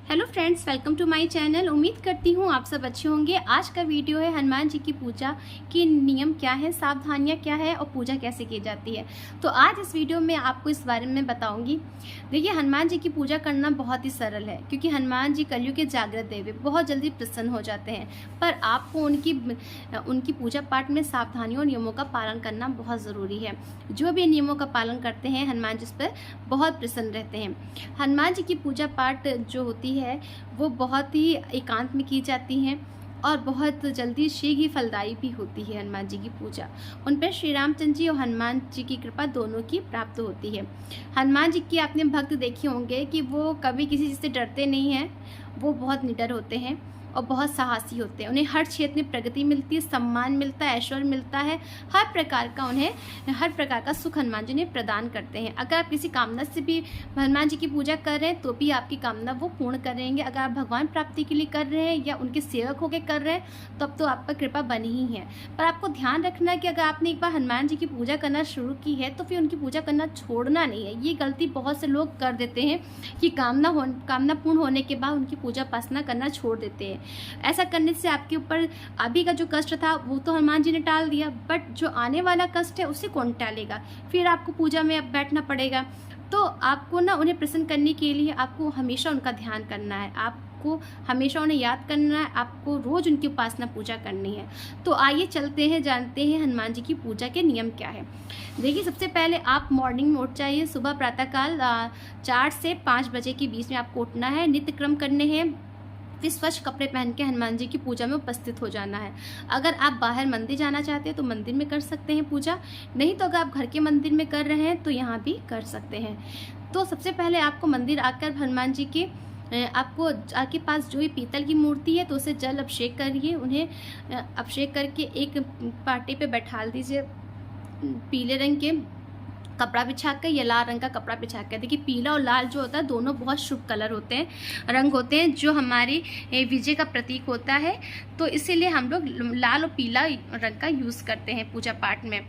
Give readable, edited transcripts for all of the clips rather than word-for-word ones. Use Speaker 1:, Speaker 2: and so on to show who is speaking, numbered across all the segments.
Speaker 1: Hello friends, welcome to my channel. उम्मीद करती हूँ आप सब अच्छे होंगे। आज का वीडियो है हनुमान जी की पूजा की नियम क्या है, सावधानियाँ क्या है और पूजा कैसे की जाती है। तो आज इस वीडियो में आपको इस बारे में बताऊंगी। देखिए, हनुमान जी की पूजा करना बहुत ही सरल है, क्योंकि हनुमान जी कलयुग के जागृत देव बहुत जल्दी प्रसन्न हो जाते हैं। पर आपको उनकी पूजा पाठ में सावधानियों और नियमों का पालन करना बहुत ज़रूरी है। जो भी नियमों का पालन करते हैं, हनुमान जी उस पर बहुत प्रसन्न रहते हैं। हनुमान जी की पूजा पाठ जो होती है वो बहुत ही एकांत में की जाती हैं और बहुत जल्दी शीघ्र ही फलदायी भी होती है। हनुमान जी की पूजा, उन पर श्री रामचंद्र जी और हनुमान जी की कृपा दोनों की प्राप्त होती है। हनुमान जी की आपने भक्त देखे होंगे कि वो कभी किसी चीज़ से डरते नहीं हैं। वो बहुत निडर होते हैं और बहुत साहसी होते हैं। उन्हें हर क्षेत्र में प्रगति मिलती है, सम्मान मिलता है, ऐश्वर्य मिलता है। हर प्रकार का सुख हनुमान जी ने प्रदान करते हैं। अगर आप किसी कामना से भी हनुमान जी की पूजा कर रहे हैं तो भी आपकी कामना वो पूर्ण करेंगे। अगर आप भगवान प्राप्ति के लिए कर रहे हैं या उनके सेवक होकर कर रहे हैं तब तो आप पर कृपा बनी ही है। पर आपको ध्यान रखना है कि अगर आपने एक बार हनुमान जी की पूजा करना शुरू की है तो फिर उनकी पूजा करना छोड़ना नहीं है। ये गलती बहुत से लोग कर देते हैं कि कामना पूर्ण होने के बाद उनकी पूजा उपासना करना छोड़ देते हैं। ऐसा करने से आपके ऊपर अभी का जो कष्ट था वो तो हनुमान जी ने टाल दिया, बट जो आने वाला कष्ट है उसे कौन टालेगा। फिर आपको पूजा में अब बैठना पड़ेगा। तो आपको ना उन्हें प्रसन्न करने के लिए आपको हमेशा उनका ध्यान करना है, आपको हमेशा उन्हें याद करना है, आपको रोज उनकी उपासना पूजा करनी है। तो आइए चलते हैं, जानते हैं हनुमान जी की पूजा के नियम क्या है। देखिए, सबसे पहले आप मॉर्निंग में उठ जाइए। सुबह प्रातःकाल 4 से 5 बजे के बीच में आपको उठना है, नित्य क्रम करने हैं। फिर स्वच्छ कपड़े पहन के हनुमान जी की पूजा में उपस्थित हो जाना है। अगर आप बाहर मंदिर जाना चाहते हैं तो मंदिर में कर सकते हैं पूजा, नहीं तो अगर आप घर के मंदिर में कर रहे हैं तो यहाँ भी कर सकते हैं। तो सबसे पहले आपको मंदिर आकर हनुमान जी के आपको आपके पास जो भी पीतल की मूर्ति है तो उसे जल अभिषेक करिए। उन्हें अभिषेक करके एक पाटे पे बैठा दीजिए, पीले रंग के कपड़ा बिछा कर या लाल रंग का कपड़ा बिछा कर। देखिए, पीला और लाल जो होता है दोनों बहुत शुभ कलर होते हैं, रंग होते हैं जो हमारी विजय का प्रतीक होता है। तो इसीलिए हम लोग लाल और पीला रंग का यूज़ करते हैं पूजा पाठ में।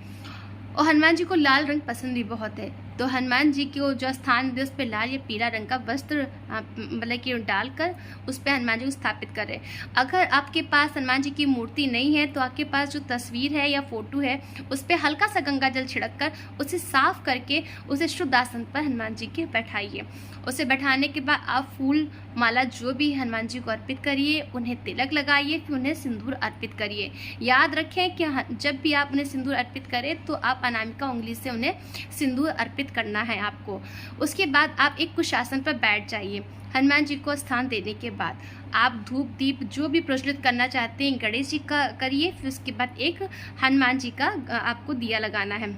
Speaker 1: और हनुमान जी को लाल रंग पसंद भी बहुत है, तो हनुमान जी को जो स्थान दे उस पर लाल या पीला रंग का वस्त्र मतलब कि डालकर उस पर हनुमान जी को स्थापित करें। अगर आपके पास हनुमान जी की मूर्ति नहीं है तो आपके पास जो तस्वीर है या फोटो है उस पर हल्का सा गंगा जल छिड़क कर उसे साफ करके उसे शुद्ध आसन पर हनुमान जी के बैठाइए। उसे बैठाने के बाद आप फूल माला जो भी हनुमान जी को अर्पित करिए, उन्हें तिलक लगाइए, फिर उन्हें सिंदूर अर्पित करिए। याद रखें कि जब भी आप उन्हें सिंदूर अर्पित करें तो आप अनामिका उंगली से उन्हें सिंदूर अर्पित करना है आपको। उसके बाद आप एक कुशासन पर बैठ जाइए। हनुमान जी को स्थान देने के बाद आप धूप दीप जो भी प्रज्वलित करना चाहते हैं गणेश जी का करिए। फिर उसके बाद एक हनुमान जी का आपको दिया लगाना है,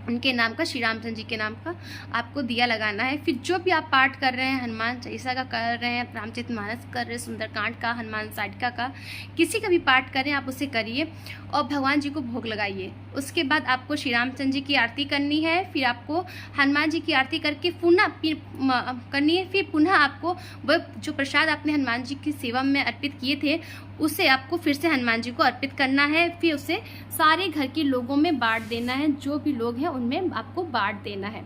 Speaker 1: उनके नाम का, श्री रामचंद्र जी के नाम का आपको दिया लगाना है। फिर जो भी आप पाठ कर रहे हैं, हनुमान चालीसा का कर रहे हैं, रामचरितमानस कर रहे हैं, सुंदरकांड का, हनुमान साटिका का, किसी का भी पाठ करें आप उसे करिए और भगवान जी को भोग लगाइए। उसके बाद आपको श्री रामचंद्र जी की आरती करनी है। फिर आपको हनुमान जी की आरती करके पुनः करनी है। फिर पुनः आपको वह जो प्रसाद आपने हनुमान जी की सेवा में अर्पित किए थे उसे आपको फिर से हनुमान जी को अर्पित करना है। फिर उसे सारे घर के लोगों में बांट देना है, जो भी लोग हैं उनमें आपको बांट देना है।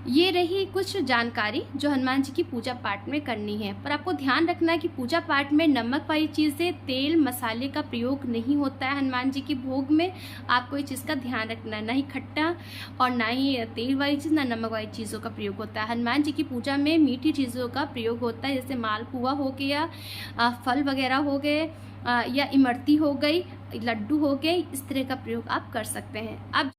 Speaker 1: ये रही कुछ जानकारी जो हनुमान जी की पूजा पाठ में करनी है। पर आपको ध्यान रखना है कि पूजा पाठ में नमक वाली चीज़ें, तेल मसाले का प्रयोग नहीं होता है। हनुमान जी की भोग में आपको इस चीज़ का ध्यान रखना है, ना ही खट्टा और ना ही तेल वाली चीज़, ना नमक वाली चीज़ों का प्रयोग होता है। हनुमान जी की पूजा में मीठी चीज़ों का प्रयोग होता है, जैसे मालपुआ हो गया, फल वगैरह हो गए, या इमरती हो गई, लड्डू हो गए, इस तरह का प्रयोग आप कर सकते हैं। अब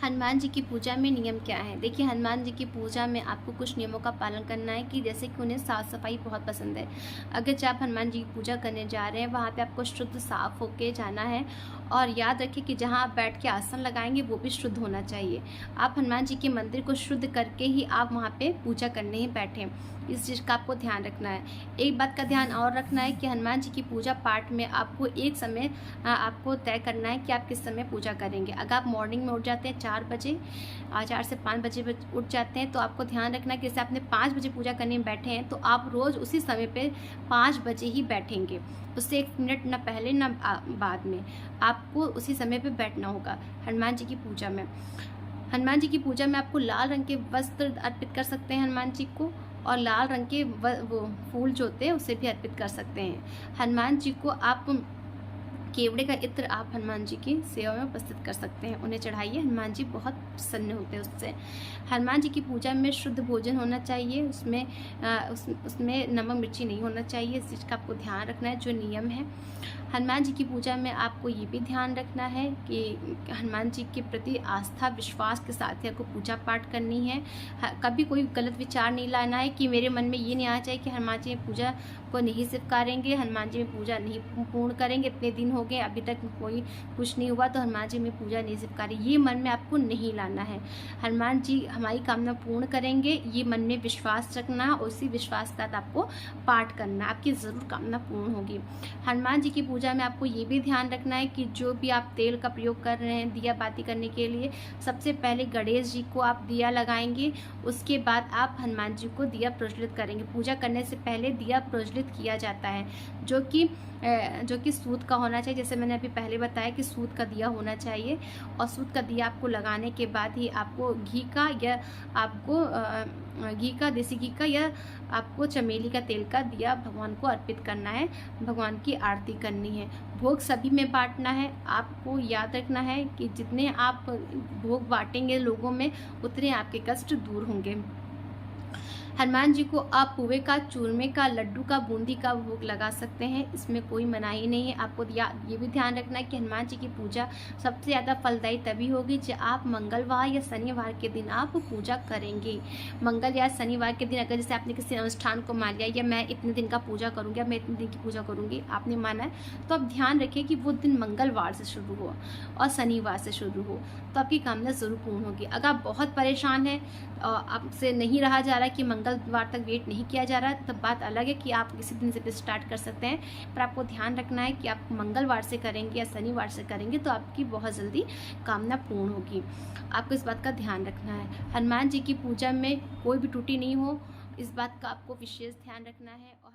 Speaker 1: हनुमान जी की पूजा में नियम क्या है। देखिए, हनुमान जी की पूजा में आपको कुछ नियमों का पालन करना है कि जैसे कि उन्हें साफ़ सफाई बहुत पसंद है। अगर जब आप हनुमान जी की पूजा करने जा रहे हैं वहाँ पे आपको शुद्ध साफ होके जाना है। और याद रखें कि जहाँ आप बैठ के आसन लगाएंगे वो भी शुद्ध होना चाहिए। आप हनुमान जी के मंदिर को शुद्ध करके ही आप वहाँ पे पूजा करने ही बैठें, इस चीज़ का आपको ध्यान रखना है। एक बात का ध्यान और रखना है कि हनुमान जी की पूजा पाठ में आपको एक समय आपको तय करना है कि आप किस समय पूजा करेंगे। अगर आप मॉर्निंग में उठ जाते हैं 4 बजे, 4 से 5 बजे उठ जाते हैं तो आपको ध्यान रखना है कि जैसे आपने 5 बजे पूजा करने में बैठे हैं तो आप रोज़ उसी समय पे 5 बजे ही बैठेंगे। उससे 1 मिनट ना पहले ना बाद में आपको उसी समय पे बैठना होगा हनुमान जी की पूजा में। हनुमान जी की पूजा में आपको लाल रंग के वस्त्र अर्पित कर सकते हैं हनुमान जी को, और लाल रंग के वो फूल जो होते हैं उसे भी अर्पित कर सकते हैं। हनुमान जी को आप केवड़े का इत्र आप हनुमान जी की सेवा में उपस्थित कर सकते हैं, उन्हें चढ़ाइए, हनुमान जी बहुत प्रसन्न होते हैं उससे। हनुमान जी की पूजा में शुद्ध भोजन होना चाहिए, उसमें नमक मिर्ची नहीं होना चाहिए, इस चीज़ का आपको ध्यान रखना है जो नियम है। हनुमान जी की पूजा में आपको ये भी ध्यान रखना है कि हनुमान जी के प्रति आस्था विश्वास के साथ ही आपको पूजा पाठ करनी है। कभी कोई गलत विचार नहीं लाना है कि मेरे मन में ये नहीं आना चाहिए कि हनुमान जी पूजा को नहीं स्वीकारेंगे, हनुमान जी में पूजा नहीं पूर्ण करेंगे, इतने दिन हो गए अभी तक कोई कुछ नहीं हुआ तो हनुमान जी में पूजा नहीं स्वीकारे, ये मन में आपको नहीं लाना है। हनुमान जी हमारी कामना पूर्ण करेंगे, ये मन में विश्वास रखना, उसी विश्वास के साथ आपको पाठ करना, आपकी ज़रूर कामना पूर्ण होगी। हनुमान जी की पूजा में आपको ये भी ध्यान रखना है कि जो भी आप तेल का प्रयोग कर रहे हैं दिया बाती करने के लिए, सबसे पहले गणेश जी को आप दिया लगाएंगे, उसके बाद आप हनुमान जी को दिया प्रज्वलित करेंगे। पूजा करने से पहले दिया प्रज्वलित किया जाता है जो कि सूत का होना चाहिए, जैसे मैंने अभी पहले बताया कि सूत का दिया होना चाहिए। और सूत का दिया आपको लगाने के बाद ही आपको घी का या आपको घी का, देसी घी का या आपको चमेली का तेल का दिया भगवान को अर्पित करना है, भगवान की आरती करनी है। भोग सभी में बांटना है। आपको याद रखना है कि जितने आप भोग बांटेंगे लोगों में उतने आपके कष्ट दूर होंगे। हनुमान जी को आप पुए का, चूरमे का, लड्डू का, बूंदी का भोग लगा सकते हैं, इसमें कोई मनाही नहीं है। आपको ये भी ध्यान रखना है कि हनुमान जी की पूजा सबसे ज़्यादा फलदायी तभी होगी जब आप मंगलवार या शनिवार के दिन आप पूजा करेंगे। मंगल या शनिवार के दिन अगर जैसे आपने किसी अनुष्ठान को मान लिया या मैं इतने दिन का पूजा करूँगी, मैं इतने दिन की पूजा करूँगी, आपने माना है, तो आप ध्यान रखिए कि वो दिन मंगलवार से शुरू हो और शनिवार से शुरू हो, तो आपकी कामना ज़रूर पूर्ण होगी। अगर आप बहुत परेशान हैं, आपसे नहीं रहा जा रहा कि मंगलवार तक वेट नहीं किया जा रहा, तब बात अलग है कि आप किसी दिन से भी स्टार्ट कर सकते हैं, पर आपको ध्यान रखना है कि आप मंगलवार से करेंगे या शनिवार से करेंगे तो आपकी बहुत जल्दी कामना पूर्ण होगी। आपको इस बात का ध्यान रखना है। हनुमान जी की पूजा में कोई भी त्रुटि नहीं हो, इस बात का आपको विशेष ध्यान रखना है। और